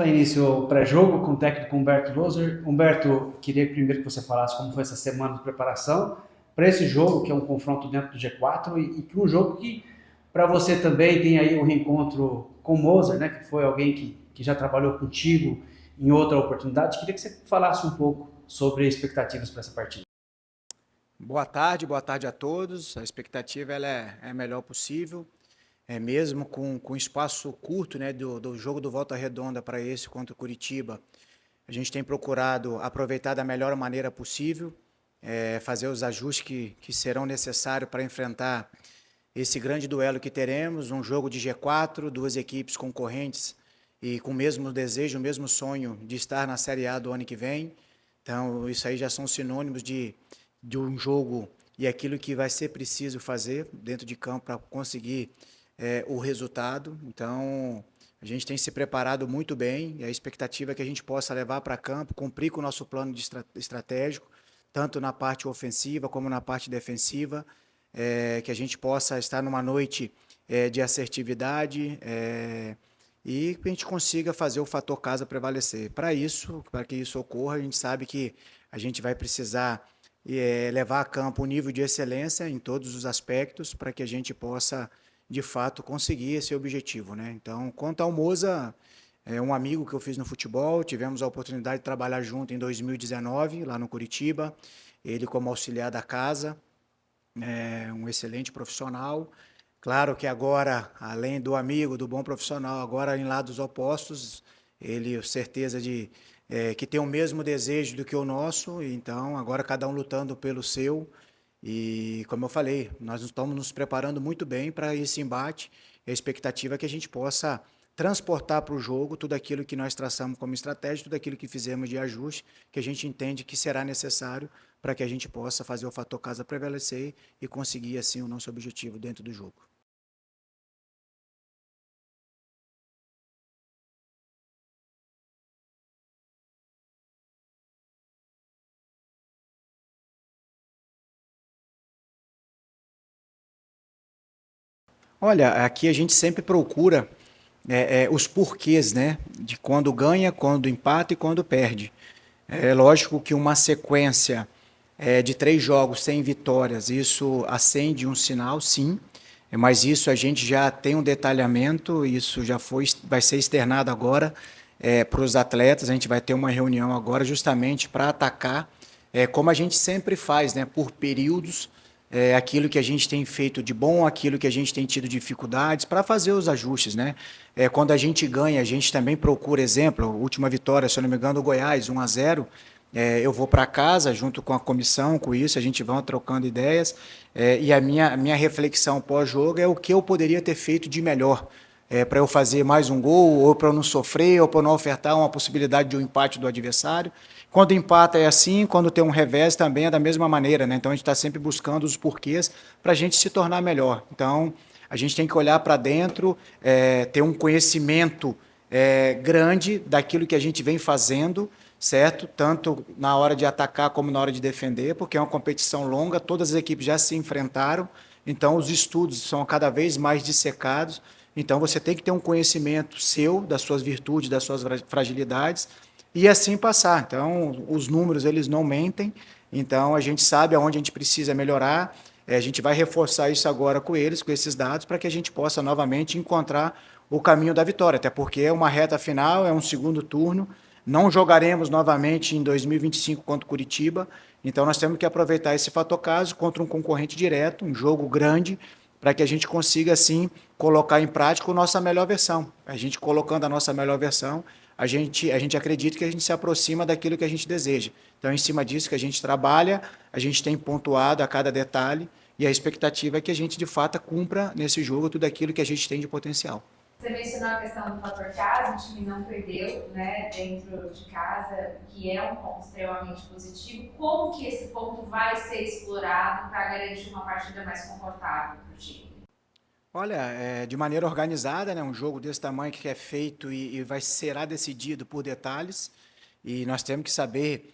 dar início ao pré-jogo com o técnico Humberto Loser. Humberto, queria primeiro que você falasse como foi essa semana de preparação para esse jogo, que é um confronto dentro do G4, e que um jogo que, para você também, tem aí um reencontro com o Moser, né, que foi alguém que já trabalhou contigo em outra oportunidade. Queria que você falasse um pouco sobre expectativas para essa partida. Boa tarde a todos. A expectativa é a melhor possível, mesmo com espaço curto, né, do jogo do Volta Redonda para esse contra o Curitiba. A gente tem procurado aproveitar da melhor maneira possível, fazer os ajustes que serão necessários para enfrentar esse grande duelo que teremos, um jogo de G4, duas equipes concorrentes e com o mesmo desejo, o mesmo sonho de estar na Série A do ano que vem. Então, isso aí já são sinônimos de um jogo e aquilo que vai ser preciso fazer dentro de campo para conseguir o resultado. Então, a gente tem se preparado muito bem e a expectativa é que a gente possa levar para campo, cumprir com o nosso plano estratégico, tanto na parte ofensiva como na parte defensiva, que a gente possa estar numa noite de assertividade e que a gente consiga fazer o fator casa prevalecer. Para isso, para que isso ocorra, a gente sabe que a gente vai precisar levar a campo um nível de excelência em todos os aspectos para que a gente possa, de fato, conseguir esse objetivo, né? Então, quanto ao Moza, é um amigo que eu fiz no futebol, tivemos a oportunidade de trabalhar junto em 2019, lá no Curitiba, ele como auxiliar da casa, um excelente profissional. Claro que agora, além do amigo, do bom profissional, agora em lados opostos, ele, certeza de que tem o mesmo desejo do que o nosso, então agora cada um lutando pelo seu. E como eu falei, nós estamos nos preparando muito bem para esse embate. A expectativa é que a gente possa transportar para o jogo tudo aquilo que nós traçamos como estratégia, tudo aquilo que fizemos de ajuste, que a gente entende que será necessário para que a gente possa fazer o fator casa prevalecer e conseguir assim o nosso objetivo dentro do jogo. Olha, aqui a gente sempre procura os porquês, né? De quando ganha, quando empata e quando perde. É lógico que uma sequência de 3 jogos sem vitórias, isso acende um sinal, sim, mas isso a gente já tem um detalhamento, isso já foi, vai ser externado agora para os atletas, a gente vai ter uma reunião agora justamente para atacar, como a gente sempre faz, né, por períodos, aquilo que a gente tem feito de bom, aquilo que a gente tem tido dificuldades, para fazer os ajustes, né? Quando a gente ganha, a gente também procura exemplo, última vitória, se eu não me engano, do Goiás, 1-0, eu vou para casa junto com a comissão, com isso, a gente vai trocando ideias, e a minha reflexão pós-jogo é o que eu poderia ter feito de melhor, para eu fazer mais um gol, ou para eu não sofrer, ou para não ofertar uma possibilidade de um empate do adversário. Quando empata é assim, quando tem um revés também é da mesma maneira, né? Então a gente está sempre buscando os porquês para a gente se tornar melhor. Então a gente tem que olhar para dentro, ter um conhecimento grande daquilo que a gente vem fazendo, certo? Tanto na hora de atacar como na hora de defender, porque é uma competição longa, todas as equipes já se enfrentaram, então os estudos são cada vez mais dissecados. Então você tem que ter um conhecimento seu, das suas virtudes, das suas fragilidades, e assim passar. Então, os números, eles não mentem, então a gente sabe aonde a gente precisa melhorar, a gente vai reforçar isso agora com eles, com esses dados, para que a gente possa novamente encontrar o caminho da vitória, até porque é uma reta final, é um segundo turno, não jogaremos novamente em 2025 contra o Curitiba, então nós temos que aproveitar esse fator caso contra um concorrente direto, um jogo grande, para que a gente consiga, assim, colocar em prática a nossa melhor versão. A gente colocando a nossa melhor versão, a gente acredita que a gente se aproxima daquilo que a gente deseja. Então, em cima disso que a gente trabalha, a gente tem pontuado a cada detalhe e a expectativa é que a gente, de fato, cumpra nesse jogo tudo aquilo que a gente tem de potencial. Você mencionou a questão do fator casa, o time não perdeu, né, dentro de casa, que é um ponto extremamente positivo. Como que esse ponto vai ser explorado para garantir uma partida mais confortável para o time? Olha, de maneira organizada, né, um jogo desse tamanho que é feito e será decidido por detalhes, e nós temos que saber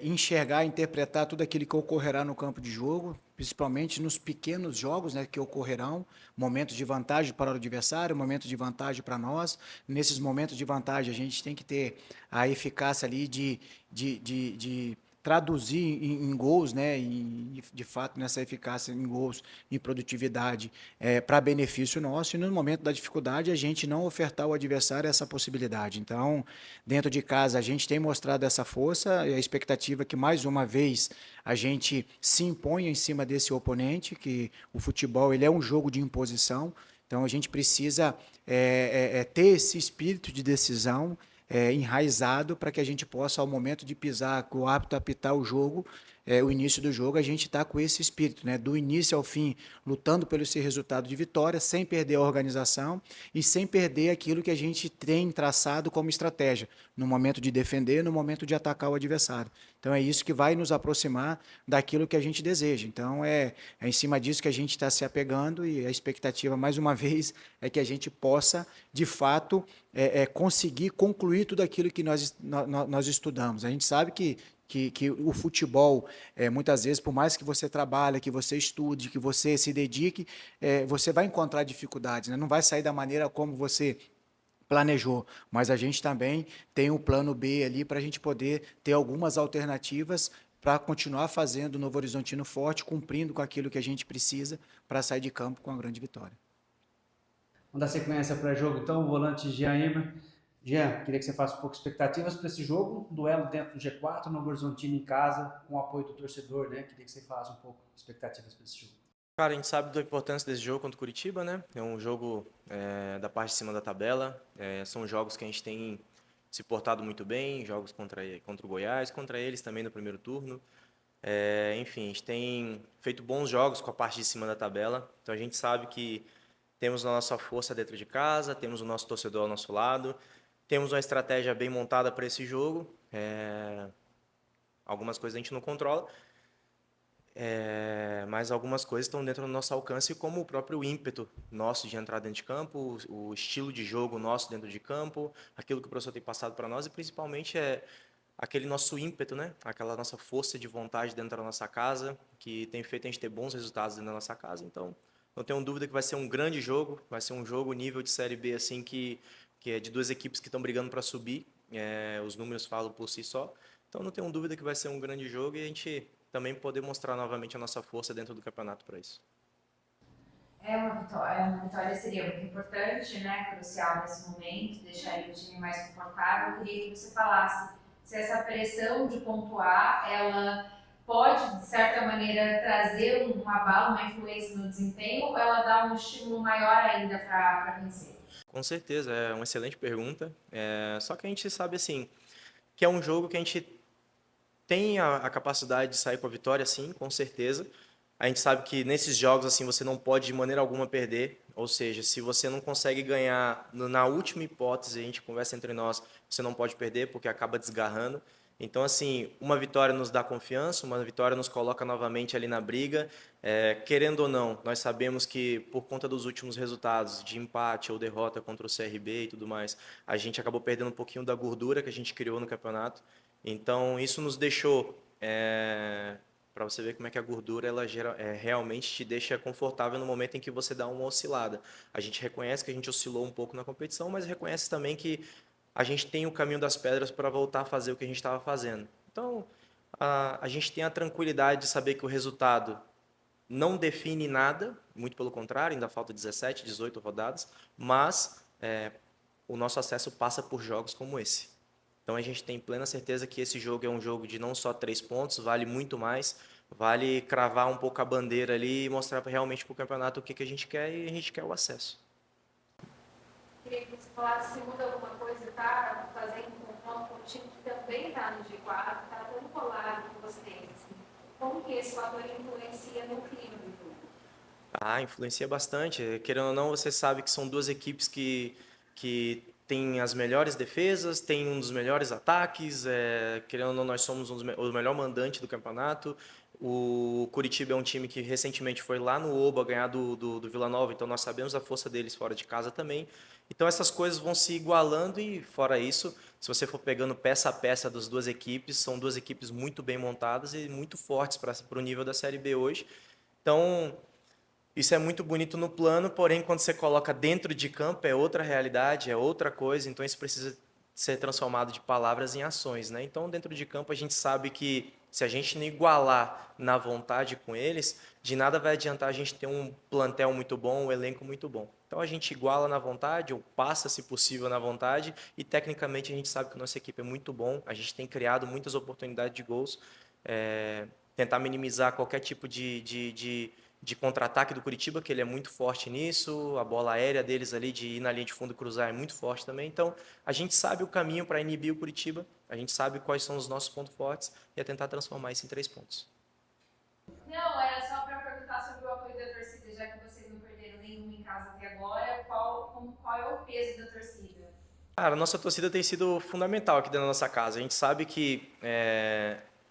enxergar, interpretar tudo aquilo que ocorrerá no campo de jogo, principalmente nos pequenos jogos, né, que ocorrerão, momentos de vantagem para o adversário, momentos de vantagem para nós. Nesses momentos de vantagem, a gente tem que ter a eficácia ali de traduzir em gols, né, e de fato nessa eficácia em gols, em produtividade, para benefício nosso, e no momento da dificuldade a gente não ofertar ao adversário essa possibilidade. Então, dentro de casa a gente tem mostrado essa força, e a expectativa é que mais uma vez a gente se imponha em cima desse oponente, que o futebol ele é um jogo de imposição, então a gente precisa ter esse espírito de decisão, enraizado, para que a gente possa, ao momento de pisar, o árbitro apitar o jogo, o início do jogo, a gente está com esse espírito, né? Do início ao fim, lutando pelo esse resultado de vitória, sem perder a organização e sem perder aquilo que a gente tem traçado como estratégia, no momento de defender, no momento de atacar o adversário. Então é isso que vai nos aproximar daquilo que a gente deseja. Então é em cima disso que a gente está se apegando, e a expectativa, mais uma vez, é que a gente possa, de fato, conseguir concluir tudo aquilo que nós estudamos. A gente sabe que o futebol, muitas vezes, por mais que você trabalhe, que você estude, que você se dedique, você vai encontrar dificuldades, né? Não vai sair da maneira como você planejou, mas a gente também tem um plano B ali para a gente poder ter algumas alternativas para continuar fazendo o Novo Horizontino forte, cumprindo com aquilo que a gente precisa para sair de campo com a grande vitória. Vamos dar sequência para o jogo, então, o volante Jean Emer. Jean, queria que você faça um pouco de expectativas para esse jogo, um duelo dentro do G4, Novo Horizontino em casa, com o apoio do torcedor, né? Queria que você falasse um pouco de expectativas para esse jogo. Cara, a gente sabe da importância desse jogo contra o Curitiba, né? É um jogo da parte de cima da tabela. São jogos que a gente tem se portado muito bem, jogos contra o Goiás, contra eles também no primeiro turno. Enfim, a gente tem feito bons jogos com a parte de cima da tabela. Então a gente sabe que temos a nossa força dentro de casa, temos o nosso torcedor ao nosso lado, temos uma estratégia bem montada para esse jogo. Algumas coisas a gente não controla, mas algumas coisas estão dentro do nosso alcance, como o próprio ímpeto nosso de entrar dentro de campo, o estilo de jogo nosso dentro de campo, aquilo que o professor tem passado para nós, e principalmente aquele nosso ímpeto, né? Aquela nossa força de vontade dentro da nossa casa, que tem feito a gente ter bons resultados dentro da nossa casa. Então, não tenho dúvida que vai ser um grande jogo, vai ser um jogo nível de Série B, assim, que é de duas equipes que estão brigando para subir, os números falam por si só. Então, não tenho dúvida que vai ser um grande jogo, e a gente também poder mostrar novamente a nossa força dentro do campeonato para isso. Uma vitória seria muito importante, né? Crucial nesse momento, deixaria o time mais confortável. Eu queria que você falasse se essa pressão de pontuar, ela pode, de certa maneira, trazer um abalo, uma influência no desempenho, ou ela dá um estímulo maior ainda para vencer? Com certeza, é uma excelente pergunta. Só que a gente sabe, assim, que é um jogo que a gente tem a capacidade de sair com a vitória, sim, com certeza. A gente sabe que nesses jogos, assim, você não pode de maneira alguma perder. Ou seja, se você não consegue ganhar na última hipótese, a gente conversa entre nós, você não pode perder porque acaba desgarrando. Então, assim, uma vitória nos dá confiança, uma vitória nos coloca novamente ali na briga. Querendo ou não, nós sabemos que por conta dos últimos resultados de empate ou derrota contra o CRB e tudo mais, a gente acabou perdendo um pouquinho da gordura que a gente criou no campeonato. Então, isso nos deixou, para você ver como é que a gordura ela realmente te deixa confortável no momento em que você dá uma oscilada. A gente reconhece que a gente oscilou um pouco na competição, mas reconhece também que a gente tem o caminho das pedras para voltar a fazer o que a gente estava fazendo. Então, a gente tem a tranquilidade de saber que o resultado não define nada, muito pelo contrário, ainda falta 17, 18 rodadas, mas o nosso acesso passa por jogos como esse. Então a gente tem plena certeza que esse jogo é um jogo de não só 3 pontos, vale muito mais, vale cravar um pouco a bandeira ali e mostrar realmente para o campeonato o que a gente quer, e a gente quer o acesso. Queria que você falasse se muda alguma coisa, tá fazendo um confronto com um time que também está no G4, está tão colado com vocês. Assim. Como que esse fator influencia no clima do jogo? Influencia bastante. Querendo ou não, você sabe que são duas equipes que têm as melhores defesas, têm um dos melhores ataques. Querendo ou não, nós somos o melhor mandante do campeonato. O Curitiba é um time que recentemente foi lá no Oba ganhar do Vila Nova, então nós sabemos a força deles fora de casa também. Então essas coisas vão se igualando e fora isso, se você for pegando peça a peça das duas equipes, são duas equipes muito bem montadas e muito fortes para o nível da Série B hoje. Então isso é muito bonito no plano, porém quando você coloca dentro de campo é outra realidade, é outra coisa, então isso precisa ser transformado de palavras em ações, né? Então dentro de campo a gente sabe que se a gente não igualar na vontade com eles, de nada vai adiantar a gente ter um plantel muito bom, um elenco muito bom. Então a gente iguala na vontade, ou passa, se possível, na vontade, e tecnicamente a gente sabe que a nossa equipe é muito bom, a gente tem criado muitas oportunidades de gols, tentar minimizar qualquer tipo de contra-ataque do Curitiba, que ele é muito forte nisso, a bola aérea deles ali de ir na linha de fundo e cruzar é muito forte também. Então, a gente sabe o caminho para inibir o Curitiba, a gente sabe quais são os nossos pontos fortes e é tentar transformar isso em 3 pontos. Não, era só para perguntar sobre o apoio da torcida, já que vocês não perderam nenhum em casa até agora, qual é o peso da torcida? Cara, a nossa torcida tem sido fundamental aqui dentro da nossa casa. A gente sabe que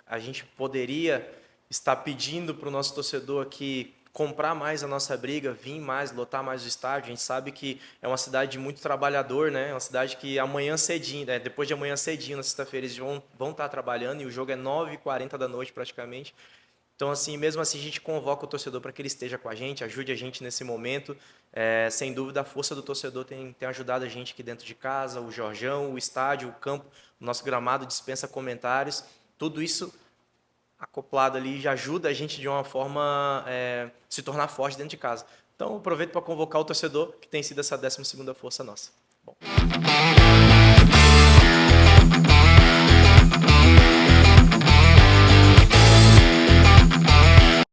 a gente poderia estar pedindo para o nosso torcedor aqui comprar mais a nossa briga, vir mais, lotar mais o estádio. A gente sabe que é uma cidade de muito trabalhador, né? É uma cidade que amanhã cedinho, depois de amanhã cedinho, na sexta-feira, eles vão estar trabalhando e o jogo é 9h40 da noite praticamente. Então, assim, mesmo assim, a gente convoca o torcedor para que ele esteja com a gente, ajude a gente nesse momento. Sem dúvida, a força do torcedor tem ajudado a gente aqui dentro de casa, o Jorjão, o estádio, o campo, o nosso gramado dispensa comentários. Tudo isso acoplado ali já ajuda a gente de uma forma se tornar forte dentro de casa. Então, aproveito para convocar o torcedor, que tem sido essa 12ª força nossa. Bom.